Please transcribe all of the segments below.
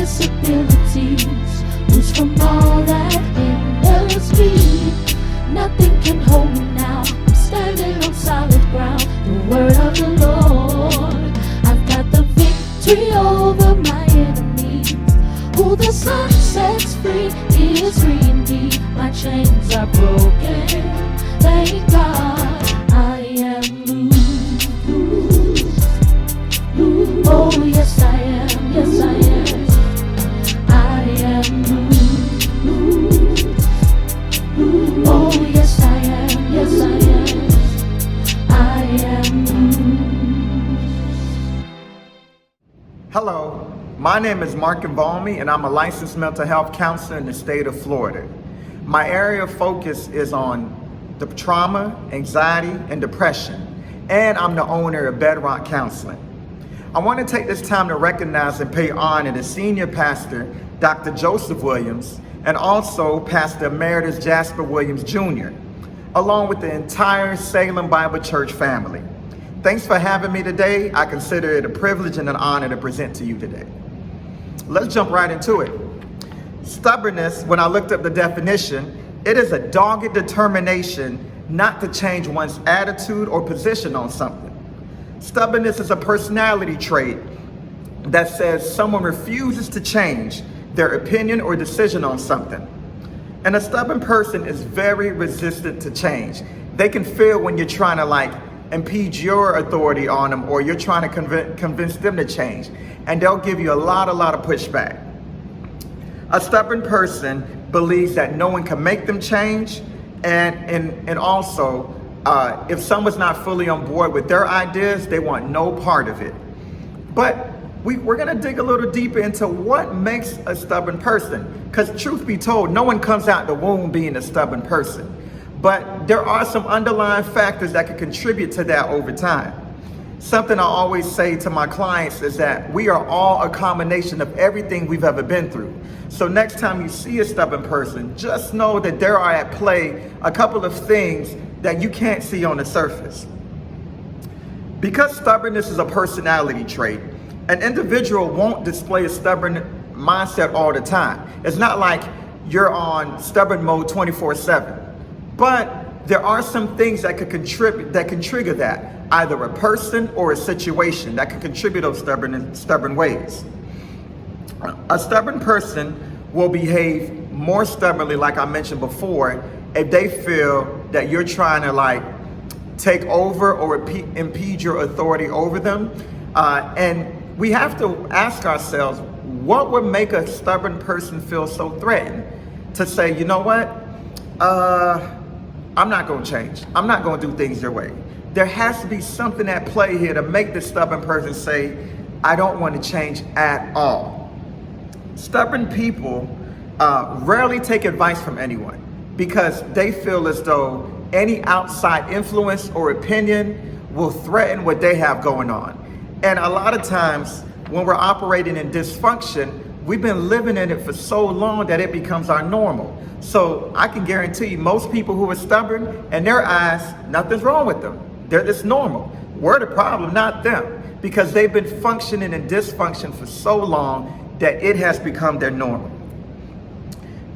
disabilities, loose from all that hinders me. Nothing can hold me now, I'm standing on solid ground. The word of the Lord, I've got the victory over my enemies. Who the sun sets free is free indeed. My chains are broken, thank God I am loose. Oh yes I am, yes I am. I am loose. Oh yes I am, yes I am. I am loose. Hello, my name is Marcken Volmy and I'm a licensed mental health counselor in the state of Florida. My area of focus is on the trauma, anxiety, and depression, and I'm the owner of Bedrock Counseling. I want to take this time to recognize and pay honor to Senior Pastor Dr. Joseph Williams and also Pastor Emeritus Jasper Williams Jr., along with the entire Salem Bible Church family. Thanks for having me today. I consider it a privilege and an honor to present to you today. Let's jump right into it. Stubbornness, when I looked up the definition, it is a dogged determination not to change one's attitude or position on something. Stubbornness is a personality trait that says someone refuses to change their opinion or decision on something. And a stubborn person is very resistant to change. They can feel when you're trying to impede your authority on them, or you're trying to convince them to change, and they'll give you a lot of pushback. A stubborn person believes that no one can make them change, and also if someone's not fully on board with their ideas, they want no part of it. But we're gonna dig a little deeper into what makes a stubborn person, because truth be told, no one comes out the womb being a stubborn person. But there are some underlying factors that can contribute to that over time. Something I always say to my clients is that we are all a combination of everything we've ever been through. So next time you see a stubborn person, just know that there are at play a couple of things that you can't see on the surface. Because stubbornness is a personality trait, an individual won't display a stubborn mindset all the time. It's not like you're on stubborn mode 24/7. But there are some things that could contribute, that can trigger that, either a person or a situation that can contribute those stubborn ways. A stubborn person will behave more stubbornly, like I mentioned before, if they feel that you're trying to take over or impede your authority over them. And we have to ask ourselves, what would make a stubborn person feel so threatened to say, you know what? I'm not going to change. I'm not going to do things your way. There has to be something at play here to make the stubborn person say, I don't want to change at all. Stubborn people rarely take advice from anyone because they feel as though any outside influence or opinion will threaten what they have going on. And a lot of times when we're operating in dysfunction, we've been living in it for so long that it becomes our normal. So I can guarantee you, most people who are stubborn, in their eyes, nothing's wrong with them. They're just normal. We're the problem, not them, because they've been functioning in dysfunction for so long that it has become their normal.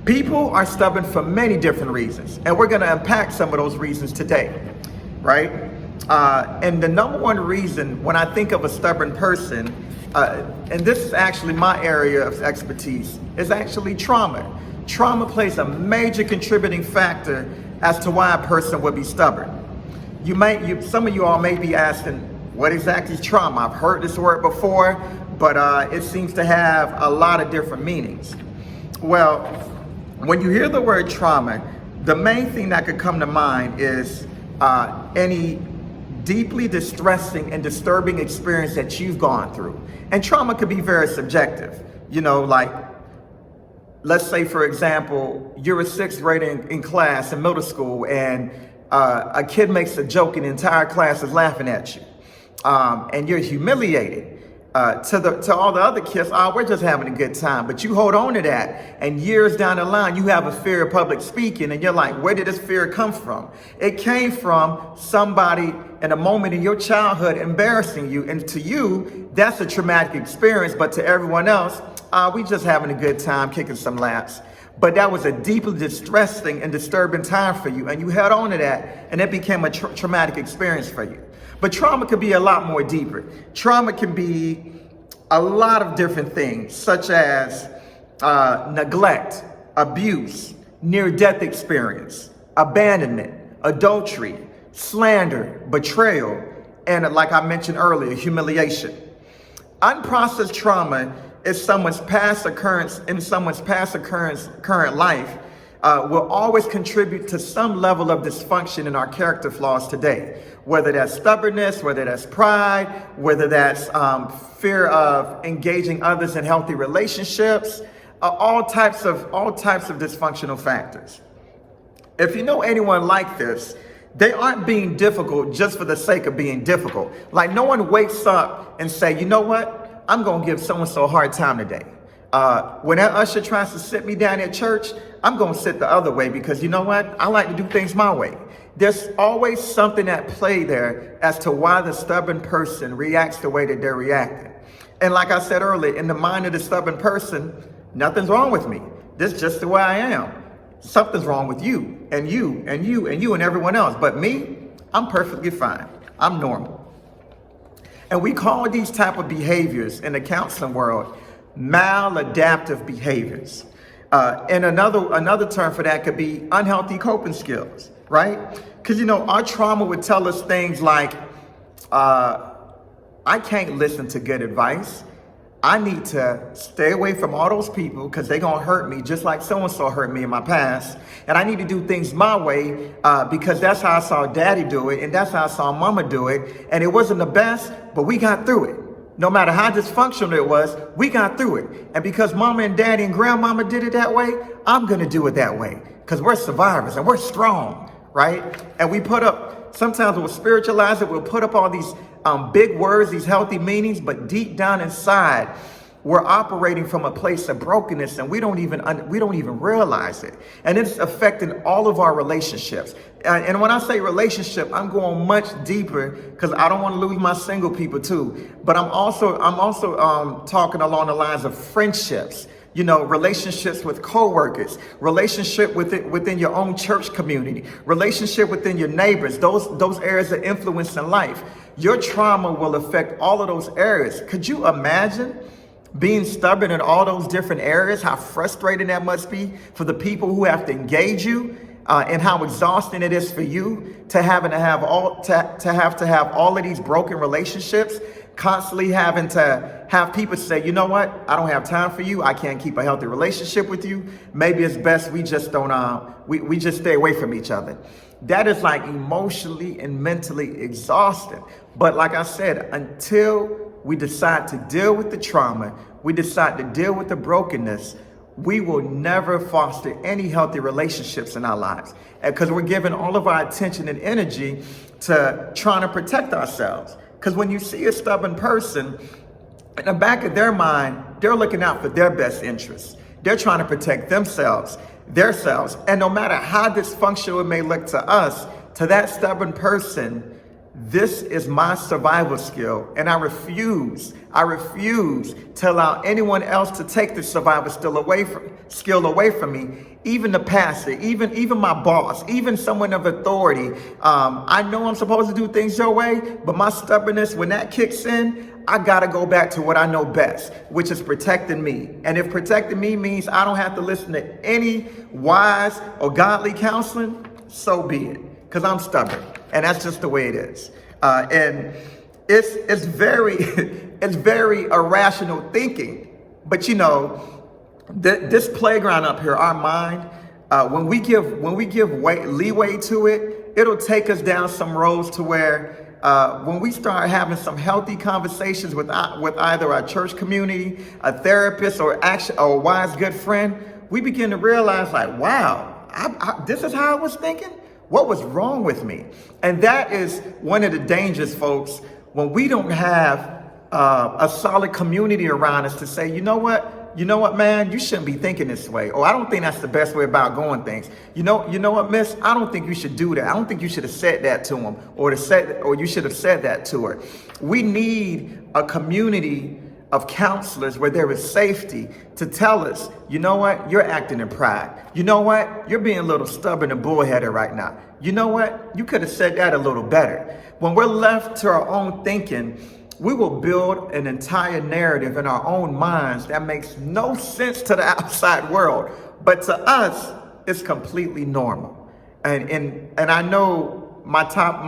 People are stubborn for many different reasons, and we're gonna unpack some of those reasons today, right? And the number one reason when I think of a stubborn person, and this is actually my area of expertise, is actually trauma. Trauma plays a major contributing factor as to why a person would be stubborn. Some of you all may be asking, what exactly is trauma? I've heard this word before, but it seems to have a lot of different meanings. Well, when you hear the word trauma, the main thing that could come to mind is any deeply distressing and disturbing experience that you've gone through. And trauma could be very subjective. Let's say, for example, you're a sixth grader in class in middle school, and a kid makes a joke and the entire class is laughing at you. And you're humiliated. To all the other kids, we're just having a good time. But you hold on to that, and years down the line, you have a fear of public speaking, and you're like, where did this fear come from? It came from somebody in a moment in your childhood embarrassing you. And to you, that's a traumatic experience, but to everyone else, We just having a good time, kicking some laps. But that was a deeply distressing and disturbing time for you, and you held on to that, and it became a traumatic experience for you. But trauma could be a lot more deeper. Trauma can be a lot of different things, such as neglect, abuse, near-death experience, abandonment, adultery, slander, betrayal, and like I mentioned earlier, humiliation. Unprocessed trauma is someone's past occurrence current life will always contribute to some level of dysfunction in our character flaws today. Whether that's stubbornness, whether that's pride, whether that's fear of engaging others in healthy relationships, all types of dysfunctional factors. If you know anyone like this, they aren't being difficult just for the sake of being difficult. Like, no one wakes up and say, you know what? I'm going to give so-and-so a hard time today. When that usher tries to sit me down at church, I'm going to sit the other way because you know what? I like to do things my way. There's always something at play there as to why the stubborn person reacts the way that they're reacting. And like I said earlier, in the mind of the stubborn person, nothing's wrong with me. This is just the way I am. Something's wrong with you and you and you and you and everyone else. But me, I'm perfectly fine. I'm normal. And we call these type of behaviors in the counseling world maladaptive behaviors. And another term for that could be unhealthy coping skills, right? Because, you know, our trauma would tell us things like, I can't listen to good advice. I need to stay away from all those people because they're going to hurt me just like so-and-so hurt me in my past. And I need to do things my way because that's how I saw daddy do it. And that's how I saw mama do it. And it wasn't the best, but we got through it. No matter how dysfunctional it was, we got through it. And because mama and daddy and grandmama did it that way, I'm going to do it that way because we're survivors and we're strong, right? And we put up, sometimes we'll spiritualize it. We'll put up all these big words, these healthy meanings, but deep down inside, we're operating from a place of brokenness, and we don't even realize it. And it's affecting all of our relationships. And when I say relationship, I'm going much deeper because I don't want to lose my single people too. But I'm also talking along the lines of friendships. You know, relationships with coworkers, relationship within your own church community, relationship within your neighbors, those areas of influence in life. Your trauma will affect all of those areas. Could you imagine being stubborn in all those different areas? How frustrating that must be for the people who have to engage you, and how exhausting it is for you to have all of these broken relationships. Constantly having to have people say, you know what, I don't have time for you. I can't keep a healthy relationship with you. Maybe it's best we just don't, we just stay away from each other. That is like emotionally and mentally exhausting. But like I said, until we decide to deal with the trauma, we decide to deal with the brokenness, we will never foster any healthy relationships in our lives. Because we're giving all of our attention and energy to trying to protect ourselves. Because when you see a stubborn person, in the back of their mind, they're looking out for their best interests. They're trying to protect themselves. And no matter how dysfunctional it may look to us, to that stubborn person, this is my survival skill. And I refuse to allow anyone else to take this survival skill away from me. Even the pastor, even my boss, even someone of authority. I know I'm supposed to do things your way, but my stubbornness, when that kicks in, I gotta go back to what I know best, which is protecting me. And if protecting me means I don't have to listen to any wise or godly counseling, so be it, because I'm stubborn. And that's just the way it is. And it's very irrational thinking. But you know, this playground up here, our mind, when we give leeway to it, it'll take us down some roads to where when we start having some healthy conversations with either our church community, a therapist, or a wise good friend, we begin to realize, like, wow, this is how I was thinking. What was wrong with me? And that is one of the dangers, folks, when we don't have a solid community around us to say, you know what, man, you shouldn't be thinking this way. Or I don't think that's the best way about going things. You know what, miss, I don't think you should do that. I don't think you should have said that to him, or you should have said that to her. We need a community of counselors where there is safety to tell us, you know what, you're acting in pride. You know what, you're being a little stubborn and bullheaded right now. You know what, you could have said that a little better. When we're left to our own thinking, we will build an entire narrative in our own minds that makes no sense to the outside world, but to us, it's completely normal. And I know my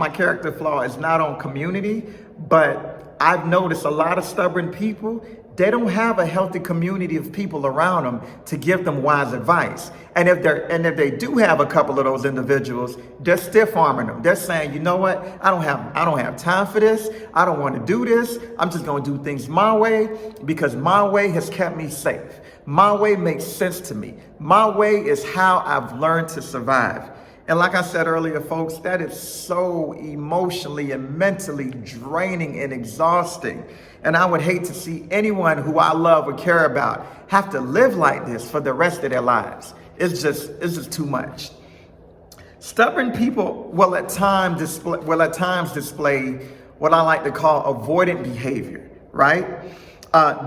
character flaw is not on community, but I've noticed a lot of stubborn people, they don't have a healthy community of people around them to give them wise advice. And if they do have a couple of those individuals, they're stiff arming them. They're saying, you know what? I don't have time for this. I don't want to do this. I'm just going to do things my way because my way has kept me safe. My way makes sense to me. My way is how I've learned to survive. And like I said earlier, folks, that is so emotionally and mentally draining and exhausting. And I would hate to see anyone who I love or care about have to live like this for the rest of their lives. It's just too much. Stubborn people will at times display what I like to call avoidant behavior, right?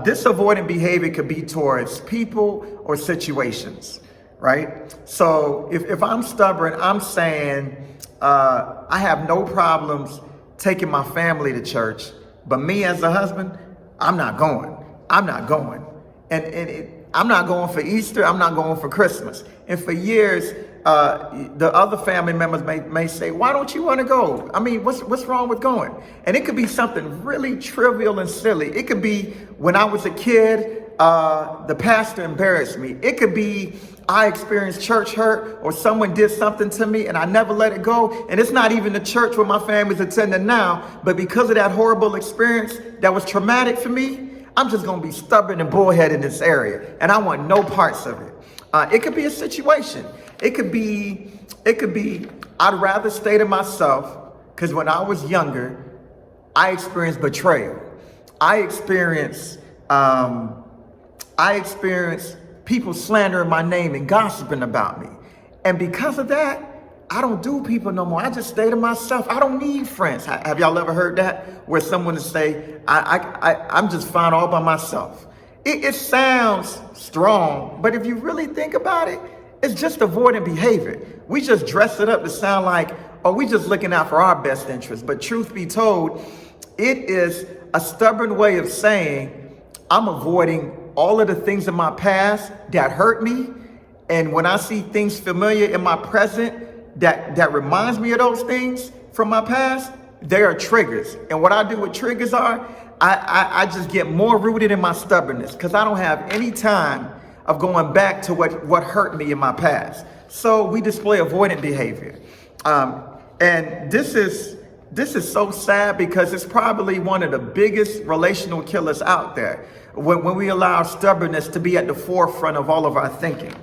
This avoidant behavior could be towards people or situations, right? So if I'm stubborn, I'm saying I have no problems taking my family to church, but me as a husband, I'm not going. I'm not going. And I'm not going for Easter. I'm not going for Christmas. And for years, the other family members may say, why don't you want to go? I mean, what's wrong with going? And it could be something really trivial and silly. It could be when I was a kid, the pastor embarrassed me. It could be I experienced church hurt or someone did something to me and I never let it go. And it's not even the church where my family's attending now, but because of that horrible experience that was traumatic for me, I'm just going to be stubborn and bullheaded in this area. And I want no parts of it. It could be a situation. It could be, I'd rather stay to myself because when I was younger, I experienced betrayal. I experienced people slandering my name and gossiping about me. And because of that, I don't do people no more. I just stay to myself. I don't need friends. Have y'all ever heard that? Where someone will say, I'm just fine all by myself. It sounds strong, but if you really think about it, it's just avoidant behavior. We just dress it up to sound like, oh, we just looking out for our best interest. But truth be told, it is a stubborn way of saying, I'm avoiding all of the things in my past that hurt me. And when I see things familiar in my present that reminds me of those things from my past, they are triggers. And what I do with triggers are, I just get more rooted in my stubbornness because I don't have any time of going back to what hurt me in my past. So we display avoidant behavior. And this is so sad because it's probably one of the biggest relational killers out there when we allow stubbornness to be at the forefront of all of our thinking.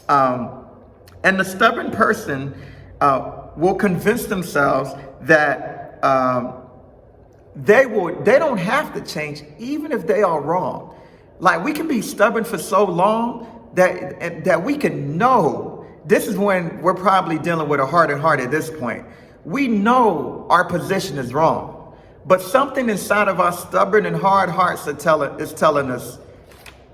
And the stubborn person will convince themselves that they don't have to change even if they are wrong. Like we can be stubborn for so long that we can know. This is when we're probably dealing with a heart and heart at this point. We know our position is wrong, but something inside of our stubborn and hard hearts is telling us,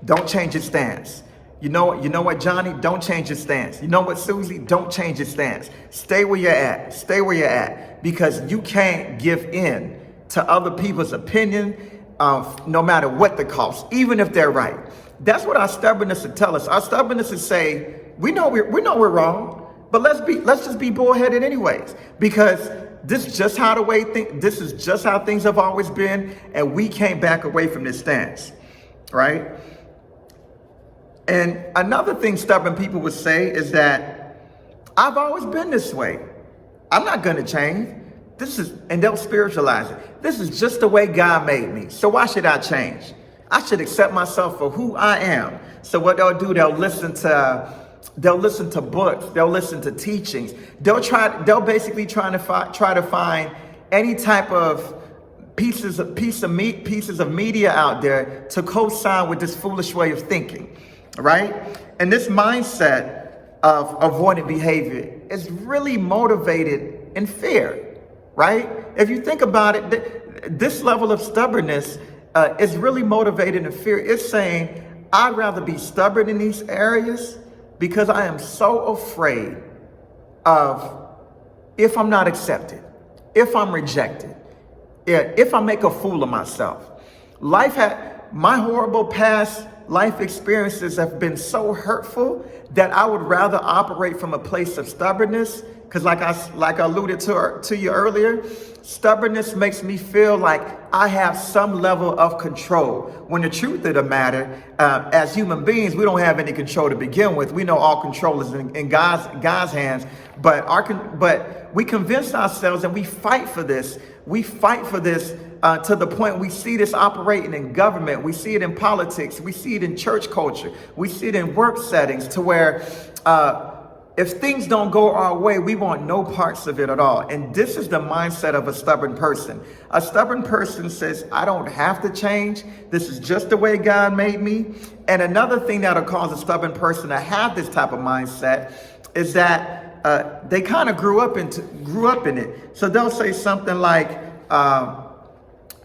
don't change your stance. You know what, Johnny? Don't change your stance. You know what, Susie? Don't change your stance. Stay where you're at. Stay where you're at because you can't give in to other people's opinion, no matter what the cost, even if they're right. That's what our stubbornness would tell us. Our stubbornness would say, we know we're wrong, but let's just be bullheaded anyways, because this is just how things have always been, and we can't back away from this stance, right? And another thing stubborn people would say is that I've always been this way. I'm not going to change. And they'll spiritualize it. This is just the way God made me. So why should I change? I should accept myself for who I am. So what they'll do, they'll listen to books. They'll listen to teachings. They'll basically try to find any type of pieces of media out there to co-sign with this foolish way of thinking, right? And this mindset of avoidant behavior is really motivated in fear, right? If you think about it, this level of stubbornness it's really motivated in fear. It's saying, I'd rather be stubborn in these areas because I am so afraid of if I'm not accepted, if I'm rejected, if I make a fool of myself. My horrible past life experiences have been so hurtful that I would rather operate from a place of stubbornness. Because like I alluded to you earlier, stubbornness makes me feel like I have some level of control. When the truth of the matter, as human beings, we don't have any control to begin with. We know all control is in God's hands. But we convince ourselves and we fight for this. We fight for this to the point we see this operating in government. We see it in politics. We see it in church culture. We see it in work settings to where if things don't go our way, we want no parts of it at all. And this is the mindset of a stubborn person. A stubborn person says, I don't have to change. This is just the way God made me. And another thing that'll cause a stubborn person to have this type of mindset is that they kind of grew up in it. So they'll say something like,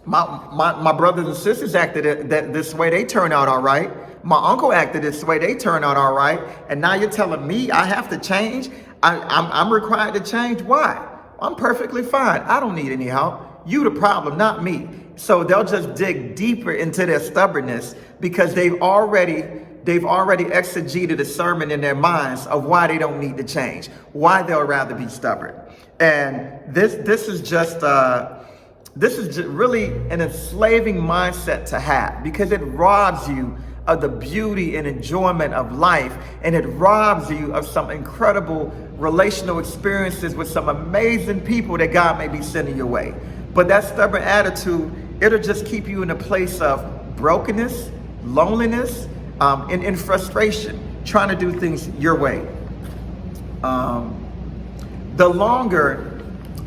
my brothers and sisters acted this way, they turn out all right. My uncle acted this way, they turn out all right. And now you're telling me I have to change? I'm required to change? Why? I'm perfectly fine. I don't need any help. You the problem, not me. So they'll just dig deeper into their stubbornness because they've already exegeted a sermon in their minds of why they don't need to change, why they'll rather be stubborn. And this is just really an enslaving mindset to have, because it robs you of the beauty and enjoyment of life, and it robs you of some incredible relational experiences with some amazing people that God may be sending your way. But that stubborn attitude, it'll just keep you in a place of brokenness, loneliness, and frustration, trying to do things your way. The longer,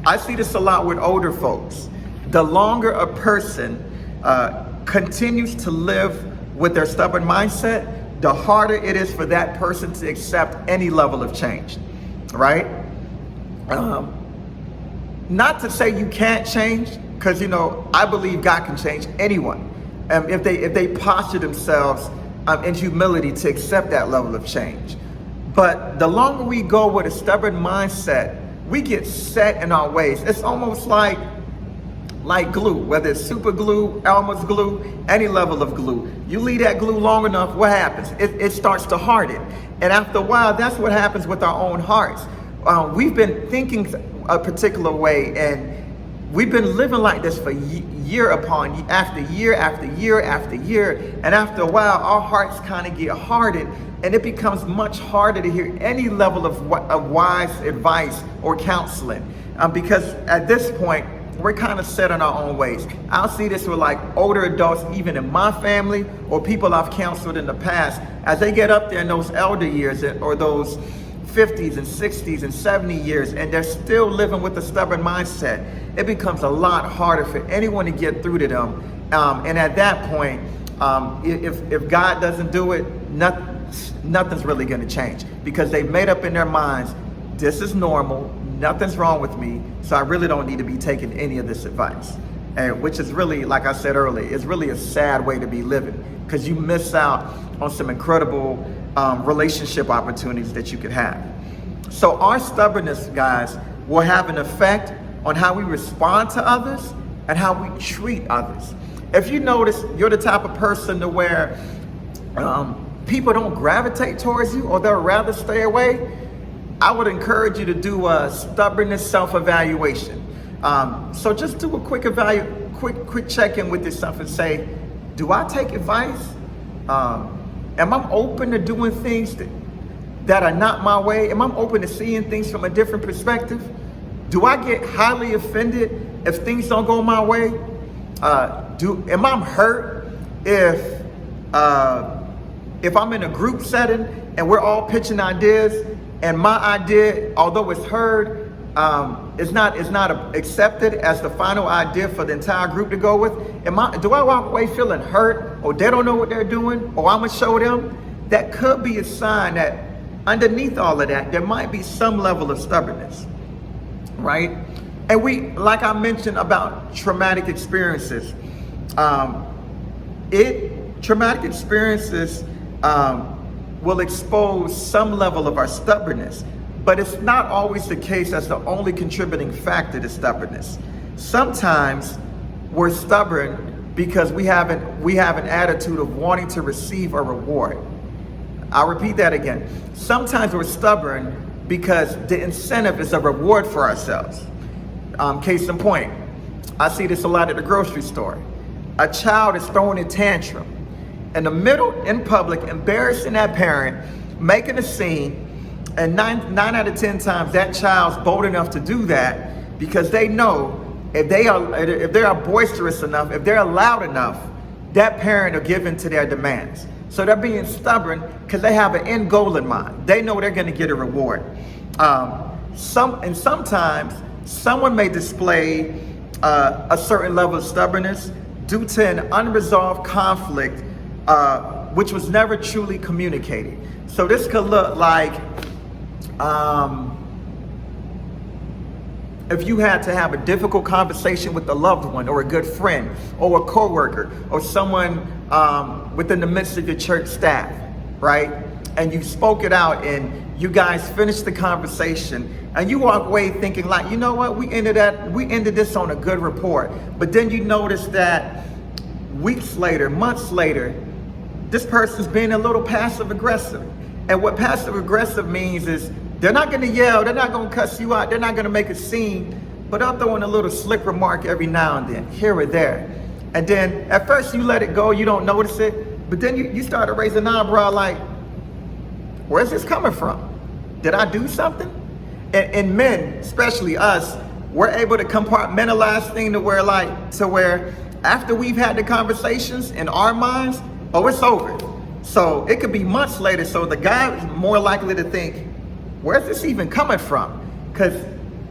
I see this a lot with older folks, the longer a person continues to live with their stubborn mindset, the harder it is for that person to accept any level of change, right? Not to say you can't change, because I believe God can change anyone if they posture themselves in humility to accept that level of change. But the longer we go with a stubborn mindset, we get set in our ways. It's almost like glue, whether it's super glue, Elmer's glue, any level of glue. You leave that glue long enough, what happens? It starts to harden. And after a while, that's what happens with our own hearts. We've been thinking a particular way, and we've been living like this for year after year after year after year. And after a while, our hearts kind of get hardened, and it becomes much harder to hear any level of wise advice or counseling. Because at this point, we're kind of set in our own ways. I'll see this with older adults, even in my family, or people I've counseled in the past. As they get up there in those elder years, or those 50s and 60s and 70 years, and they're still living with a stubborn mindset, it becomes a lot harder for anyone to get through to them. And at that point, if God doesn't do it, nothing's really going to change, because they've made up in their minds, this is normal, nothing's wrong with me, so I really don't need to be taking any of this advice. And which is really, like I said earlier, is really a sad way to be living, because you miss out on some incredible relationship opportunities that you could have. So our stubbornness, guys, will have an effect on how we respond to others and how we treat others. If you notice, you're the type of person to where people don't gravitate towards you, or they'll rather stay away, I would encourage you to do a stubbornness self-evaluation. So just do a quick check-in with yourself and say, do I take advice? Am I open to doing things that are not my way? Am I open to seeing things from a different perspective? Do I get highly offended if things don't go my way? Am I hurt if I'm in a group setting and we're all pitching ideas, and my idea, although it's heard, is not accepted as the final idea for the entire group to go with? Do I walk away feeling hurt, or they don't know what they're doing, or I'm gonna show them? That could be a sign that underneath all of that, there might be some level of stubbornness, right? And like I mentioned about traumatic experiences, Traumatic experiences will expose some level of our stubbornness, but it's not always the case as the only contributing factor to stubbornness. Sometimes we're stubborn because we have an attitude of wanting to receive a reward. I'll repeat that again. Sometimes we're stubborn because the incentive is a reward for ourselves. Case in point, I see this a lot at the grocery store. A child is throwing a tantrum in the middle, in public, embarrassing that parent, making a scene, and nine out of 10 times that child's bold enough to do that because they know if they are boisterous enough, if they're loud enough, that parent will give in to their demands. So they're being stubborn because they have an end goal in mind. They know they're going to get a reward. Sometimes someone may display a certain level of stubbornness due to an unresolved conflict, which was never truly communicated. So this could look like if you had to have a difficult conversation with a loved one or a good friend or a coworker or someone within the midst of your church staff, right? And you spoke it out and you guys finished the conversation and you walk away thinking like, you know what, we ended this on a good rapport. But then you notice that weeks later, months later, this person's being a little passive aggressive. And what passive aggressive means is they're not gonna yell, they're not gonna cuss you out, they're not gonna make a scene, but they'll throw in a little slick remark every now and then, here or there. And then at first you let it go, you don't notice it, but then you start to raise an eyebrow like, where's this coming from? Did I do something? And men, especially us, we're able to compartmentalize things to where after we've had the conversations in our minds, oh, it's over. So it could be months later, so the guy is more likely to think, where's this even coming from? Because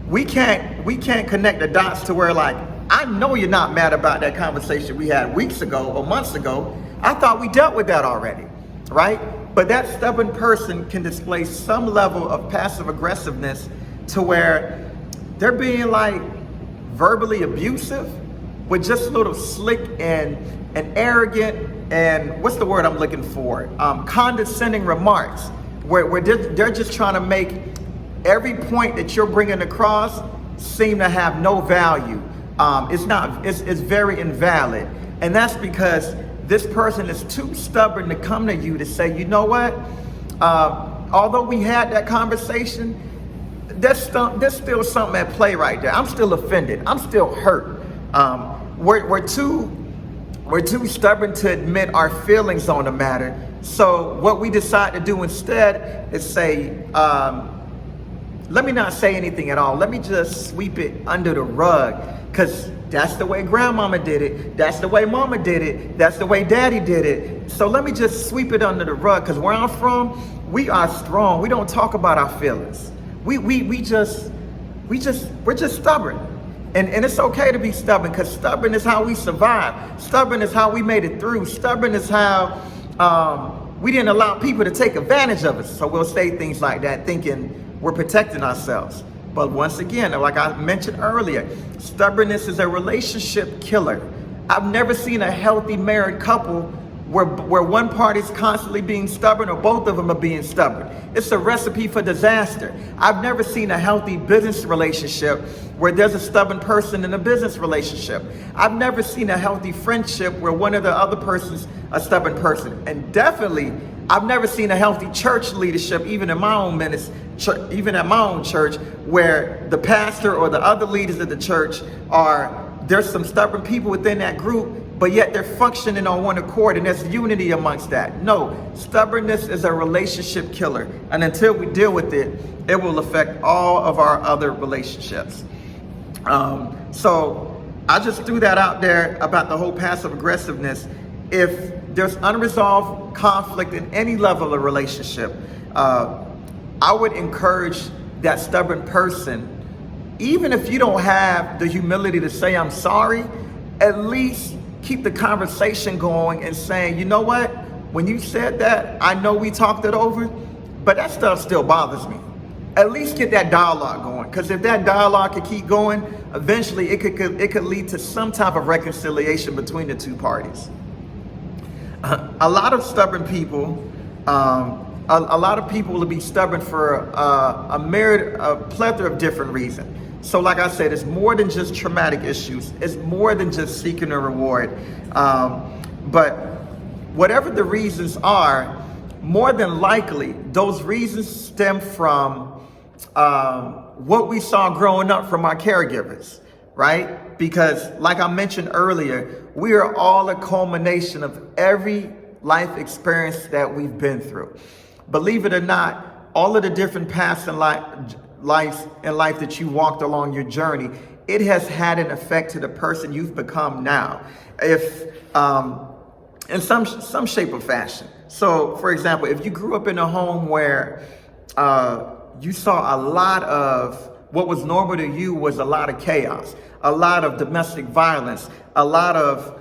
we can't connect the dots to where like, I know you're not mad about that conversation we had weeks ago or months ago. I thought we dealt with that already, right? But that stubborn person can display some level of passive aggressiveness to where they're being like verbally abusive with just a little slick and arrogant and what's the word I'm looking for? Condescending remarks where they're just trying to make every point that you're bringing across seem to have no value. It's very invalid. And that's because this person is too stubborn to come to you to say, you know what? Although we had that conversation, there's still something at play right there. I'm still offended. I'm still hurt. We're too stubborn to admit our feelings on the matter. So what we decide to do instead is say, let me not say anything at all. Let me just sweep it under the rug, because that's the way grandmama did it. That's the way mama did it. That's the way daddy did it. So let me just sweep it under the rug, because where I'm from, we are strong. We don't talk about our feelings. We're just stubborn. And it's okay to be stubborn, because stubborn is how we survived. Stubborn is how we made it through. Stubborn is how we didn't allow people to take advantage of us. So we'll say things like that thinking we're protecting ourselves. But once again, like I mentioned earlier, stubbornness is a relationship killer. I've never seen a healthy married couple where one party's constantly being stubborn or both of them are being stubborn. It's a recipe for disaster. I've never seen a healthy business relationship where there's a stubborn person in a business relationship. I've never seen a healthy friendship where one of the other person's a stubborn person. And definitely, I've never seen a healthy church leadership, even in my own ministry, even at my own church, where the pastor or the other leaders of the church there's some stubborn people within that group, but yet they're functioning on one accord and there's unity amongst that. No, stubbornness is a relationship killer. And until we deal with it, it will affect all of our other relationships. So I just threw that out there about the whole passive aggressiveness. If there's unresolved conflict in any level of relationship, I would encourage that stubborn person, even if you don't have the humility to say, I'm sorry, at least keep the conversation going and saying, you know what, when you said that, I know we talked it over, but that stuff still bothers me. At least get that dialogue going, because if that dialogue could keep going, eventually it could lead to some type of reconciliation between the two parties. A lot of stubborn people, a lot of people will be stubborn for a plethora of different reasons. So like I said, it's more than just traumatic issues. It's more than just seeking a reward. But whatever the reasons are, more than likely, those reasons stem from what we saw growing up from our caregivers, right? Because like I mentioned earlier, we are all a culmination of every life experience that we've been through. Believe it or not, all of the different paths in life that you walked along your journey, it has had an effect to the person you've become now, if in some shape or fashion. So, for example, if you grew up in a home where you saw a lot of what was normal to you was a lot of chaos, a lot of domestic violence, a lot of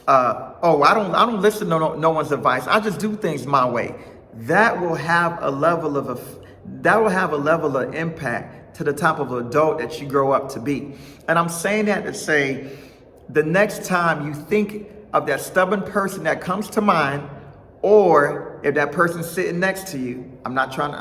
I don't listen to no one's advice. I just do things my way. That will have a level of impact to the type of adult that you grow up to be. And I'm saying that to say, the next time you think of that stubborn person that comes to mind, or if that person's sitting next to you, I'm not trying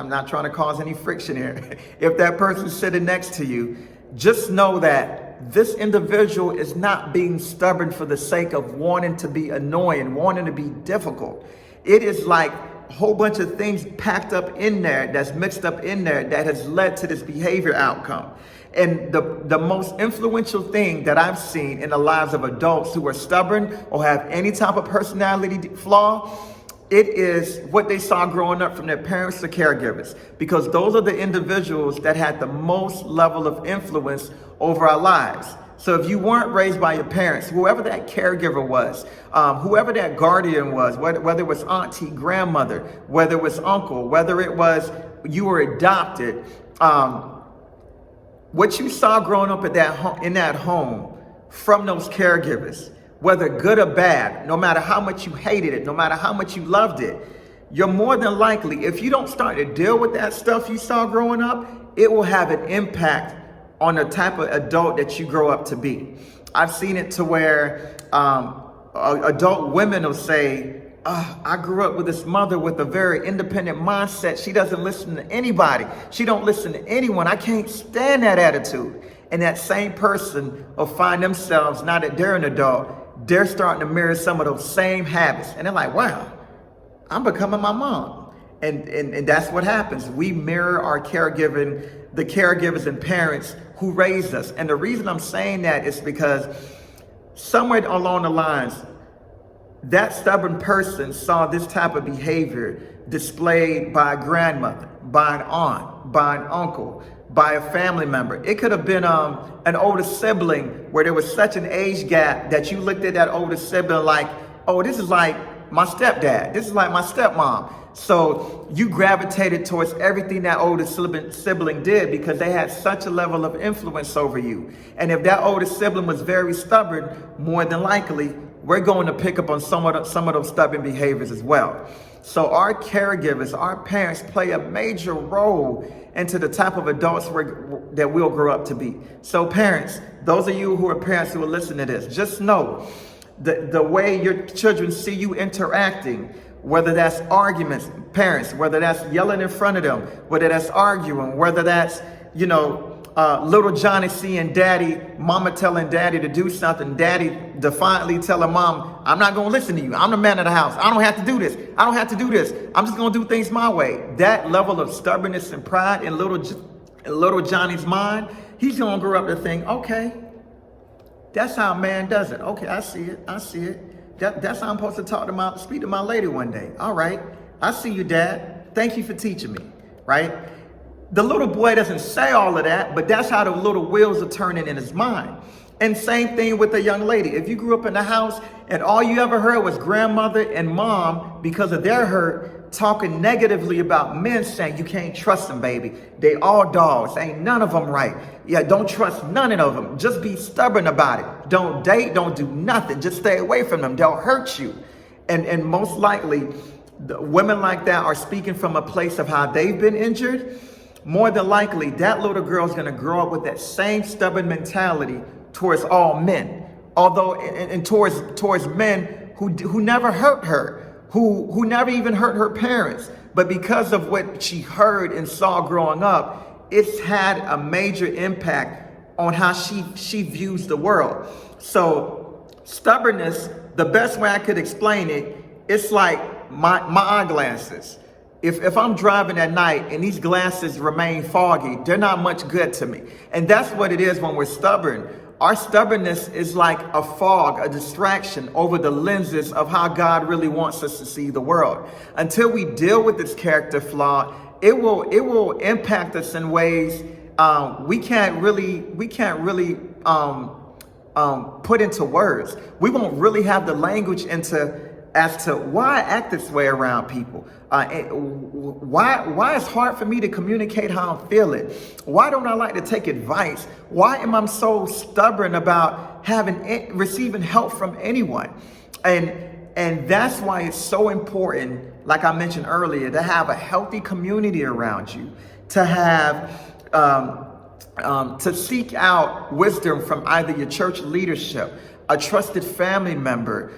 to cause any friction here. If that person's sitting next to you, just know that this individual is not being stubborn for the sake of wanting to be annoying, wanting to be difficult. It is like a whole bunch of things packed up in there, that's mixed up in there, that has led to this behavior outcome. And the most influential thing that I've seen in the lives of adults who are stubborn or have any type of personality flaw, it is what they saw growing up from their parents or caregivers, because those are the individuals that had the most level of influence over our lives. So if you weren't raised by your parents, whoever that caregiver was, whoever that guardian was, whether it was auntie, grandmother, whether it was uncle, whether it was you were adopted, what you saw growing up in that home from those caregivers, whether good or bad, no matter how much you hated it, no matter how much you loved it, you're more than likely, if you don't start to deal with that stuff you saw growing up, it will have an impact on the type of adult that you grow up to be. I've seen it to where adult women will say, I grew up with this mother with a very independent mindset. She doesn't listen to anybody. She don't listen to anyone. I can't stand that attitude. And that same person will find themselves, now that they're an adult, they're starting to mirror some of those same habits. And they're like, wow, I'm becoming my mom. And that's what happens. We mirror our the caregivers and parents who raised us. And the reason I'm saying that is because somewhere along the lines, that stubborn person saw this type of behavior displayed by a grandmother, by an aunt, by an uncle, by a family member. It could have been an older sibling where there was such an age gap that you looked at that older sibling like, oh, this is like my stepdad. This is like my stepmom. So you gravitated towards everything that older sibling did because they had such a level of influence over you. And if that older sibling was very stubborn, more than likely, we're going to pick up on some of those stubborn behaviors as well. So our caregivers, our parents play a major role into the type of adults that we'll grow up to be. So parents, those of you who are parents who are listening to this, just know the way your children see you interacting, whether that's arguments, parents, whether that's yelling in front of them, whether that's arguing, whether that's, little Johnny seeing daddy, mama telling daddy to do something, daddy defiantly telling mom, I'm not going to listen to you. I'm the man of the house. I don't have to do this. I don't have to do this. I'm just going to do things my way. That level of stubbornness and pride in little Johnny's mind, he's going to grow up to think, okay, that's how a man does it. Okay, I see it. I see it. That's how I'm supposed to speak to my lady one day. All right. I see you, Dad. Thank you for teaching me. Right. The little boy doesn't say all of that, but that's how the little wheels are turning in his mind. And same thing with a young lady. If you grew up in the house and all you ever heard was grandmother and mom, because of their hurt, talking negatively about men, saying you can't trust them, baby. They all dogs. Ain't none of them right. Yeah, don't trust none of them. Just be stubborn about it. Don't date. Don't do nothing. Just stay away from them. They'll hurt you. And most likely, the women like that are speaking from a place of how they've been injured. More than likely, that little girl is going to grow up with that same stubborn mentality towards all men. Although, and towards men who never hurt her, who never even hurt her parents. But because of what she heard and saw growing up, it's had a major impact on how she views the world. So stubbornness, the best way I could explain it, it's like my eyeglasses. If I'm driving at night and these glasses remain foggy, they're not much good to me. And that's what it is when we're stubborn. Our stubbornness is like a fog, a distraction over the lenses of how God really wants us to see the world. Until we deal with this character flaw, it will impact us in ways we can't really put into words. We won't really have the language as to why I act this way around people. Why it's hard for me to communicate how I'm feeling? Why don't I like to take advice? Why am I so stubborn about receiving help from anyone? And that's why it's so important, like I mentioned earlier, to have a healthy community around you, to have to seek out wisdom from either your church leadership, a trusted family member,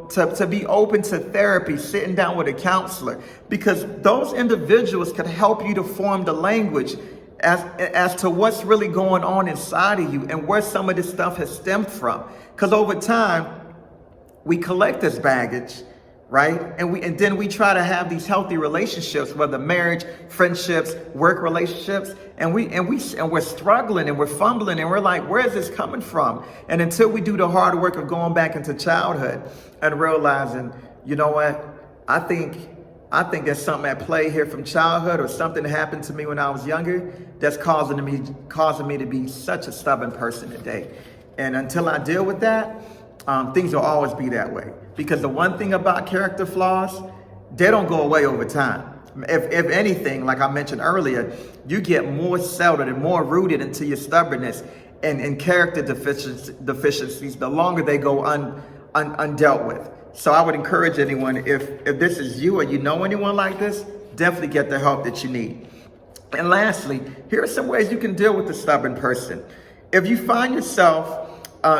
to be open to therapy, sitting down with a counselor, because those individuals can help you to form the language as to what's really going on inside of you and where some of this stuff has stemmed from. Because over time, we collect this baggage, right? And then we try to have these healthy relationships, whether marriage, friendships, work relationships, and we're struggling and we're fumbling and we're like, where is this coming from? And until we do the hard work of going back into childhood and realizing, you know what, I think there's something at play here from childhood, or something that happened to me when I was younger that's causing me to be such a stubborn person today. And until I deal with that, things will always be that way. Because the one thing about character flaws, they don't go away over time. If anything, like I mentioned earlier, you get more settled and more rooted into your stubbornness and character deficiencies the longer they go undealt with. So I would encourage anyone, if this is you or you know anyone like this, definitely get the help that you need. And lastly, here are some ways you can deal with the stubborn person. If you find yourself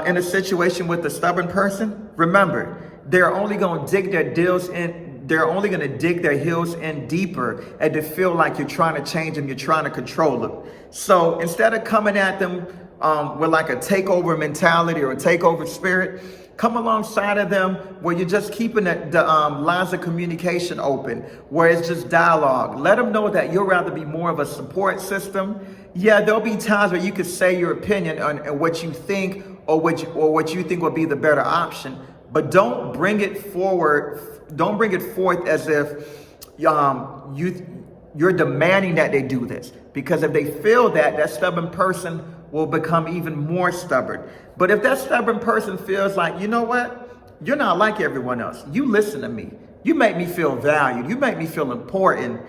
in a situation with a stubborn person, remember, they're only going to dig their heels in deeper, and they feel like you're trying to change them, you're trying to control them. So instead of coming at them with like a takeover mentality or a takeover spirit, come alongside of them where you're just keeping the lines of communication open, where it's just dialogue. Let them know that you'd rather be more of a support system. Yeah, there'll be times where you could say your opinion on what you think or what you think would be the better option, but don't bring it forward. Don't bring it forth as if you're demanding that they do this, because if they feel that stubborn person will become even more stubborn. But if that stubborn person feels like, you know what, you're not like everyone else. You listen to me. You make me feel valued. You make me feel important.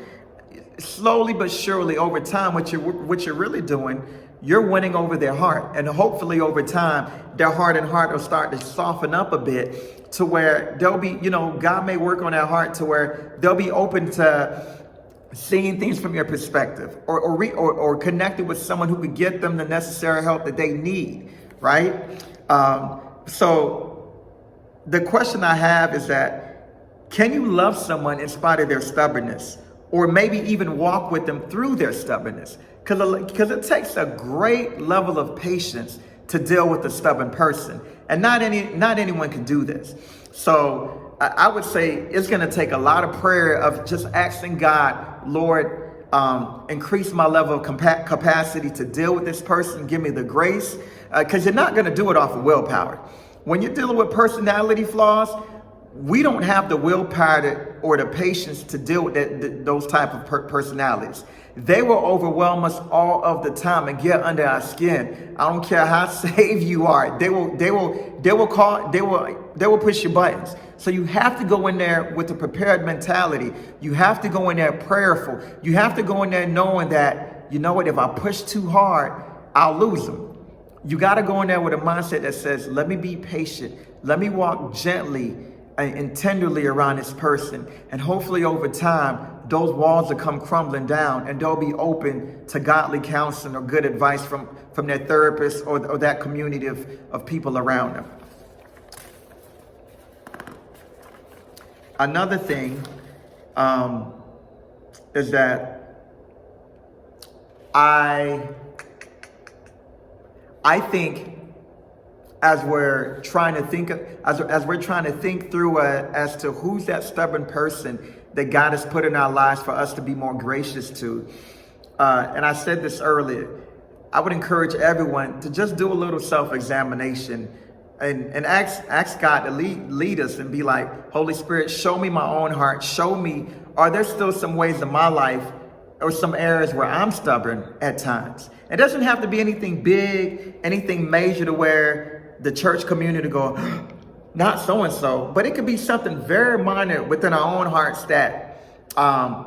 Slowly but surely over time, what you're really doing, you're winning over their heart. And hopefully over time, their heart will start to soften up a bit to where they'll be, God may work on their heart to where they'll be open to seeing things from your perspective, or connected with someone who could get them the necessary help that they need, right? So the question I have is that, can you love someone in spite of their stubbornness, or maybe even walk with them through their stubbornness? Because it takes a great level of patience to deal with a stubborn person, and not anyone can do this. So I would say it's going to take a lot of prayer of just asking God, Lord, increase my level of capacity to deal with this person. Give me the grace, because you're not going to do it off of willpower. When you're dealing with personality flaws, we don't have the willpower or the patience to deal with those type of personalities. They will overwhelm us all of the time and get under our skin. I don't care how saved you are. They will push your buttons. So you have to go in there with a prepared mentality. You have to go in there prayerful. You have to go in there knowing that, you know what, if I push too hard, I'll lose them. You got to go in there with a mindset that says, let me be patient. Let me walk gently and tenderly around this person. And hopefully over time, those walls will come crumbling down, and they'll be open to godly counseling or good advice from their therapist or that community of people around them. another thing is that I think as we're trying to think through as to who's that stubborn person that God has put in our lives for us to be more gracious to. And I said this earlier, I would encourage everyone to just do a little self-examination and ask God to lead us and be like, Holy Spirit, show me my own heart. Show me, are there still some ways in my life or some areas where I'm stubborn at times? It doesn't have to be anything big, anything major to where the church community go, not so-and-so, but it could be something very minor within our own hearts that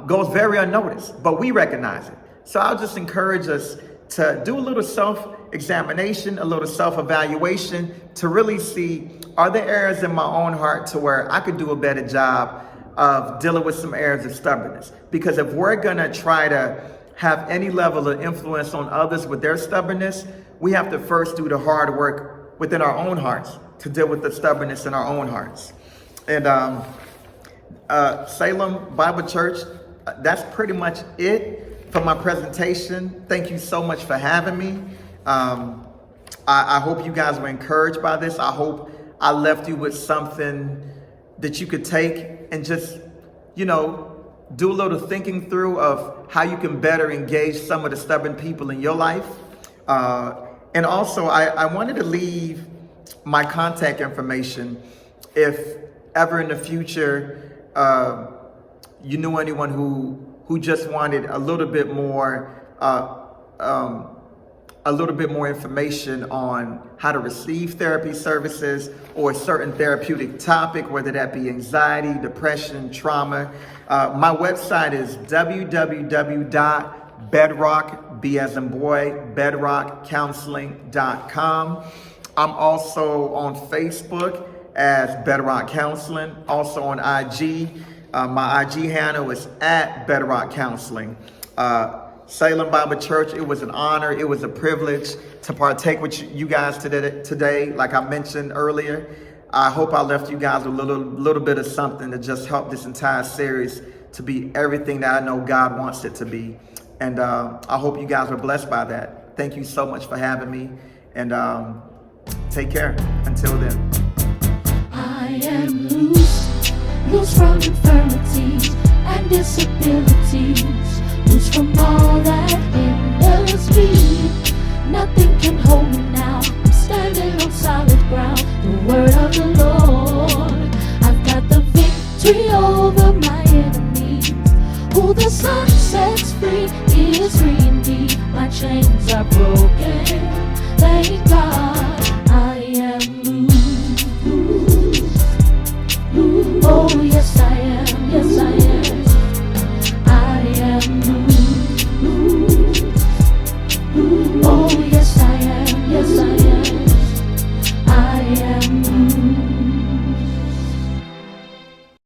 goes very unnoticed, but we recognize it. So I'll just encourage us to do a little self-examination, a little self-evaluation to really see, are there areas in my own heart to where I could do a better job of dealing with some areas of stubbornness? Because if we're gonna try to have any level of influence on others with their stubbornness, we have to first do the hard work within our own hearts to deal with the stubbornness in our own hearts. And Salem Bible Church, that's pretty much it for my presentation. Thank you so much for having me. I hope you guys were encouraged by this. I hope I left you with something that you could take and just, do a little thinking through of how you can better engage some of the stubborn people in your life. And also, I wanted to leave my contact information if ever in the future you knew anyone who just wanted a little bit more information on how to receive therapy services or a certain therapeutic topic, whether that be anxiety, depression, trauma. My website is bedrockcounseling.com. I'm also on Facebook as Bedrock Counseling, also on IG. My IG handle is at Bedrock Counseling. Salem Bible Church, it was an honor, it was a privilege to partake with you guys today. Like I mentioned earlier, I hope I left you guys with a little bit of something to just help this entire series to be everything that I know God wants it to be. And I hope you guys were blessed by that. Thank you so much for having me. And take care. Until then. I am loose from infirmities and disabilities, loose from all that hinders me. Nothing can hold me now. I'm standing on solid ground. The word of the Lord. I've got the victory over my enemies. Who the sun sets free is free indeed. My chains are broken. Thank God.